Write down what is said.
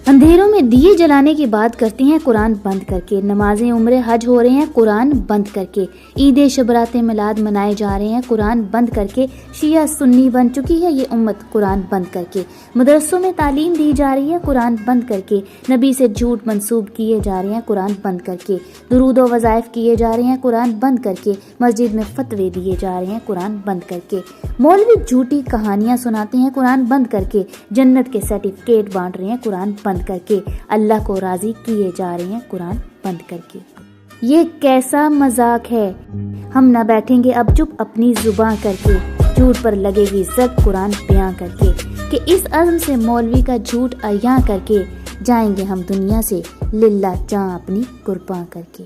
اندھیروں میں دیے جلانے کی بات کرتے ہیں قرآن بند کر کے، نمازیں عمرے حج ہو رہے ہیں قرآن بند کر کے، عید شبرات میلاد منائے جا رہے ہیں قرآن بند کر کے، شیعہ سنی بن چکی ہے یہ امت قرآن بند کر کے، مدرسوں میں تعلیم دی جا رہی ہے قرآن بند کر کے، نبی سے جھوٹ منسوب کیے جا رہے ہیں قرآن بند کر کے، درود و وظائف کیے جا رہے ہیں قرآن بند کر کے، مسجد میں فتوے دیے جا رہے ہیں قرآن بند کر کے، مولوی جھوٹی کہانیاں سناتے ہیں قرآن بند کر کے، جنت کے سرٹیفکیٹ بانٹ رہے ہیں قرآن بند کر کے، اللہ کو راضی کیے جا رہے ہیں قرآن بند کر کے۔ یہ کیسا مذاق ہے؟ ہم نہ بیٹھیں گے اب چپ اپنی زباں کر کے، جھوٹ پر لگے گی زد قرآن بیاں کر کے، کہ اس عزم سے مولوی کا جھوٹ عیاں کر کے، جائیں گے ہم دنیا سے للہ جاں اپنی قرباں کر کے۔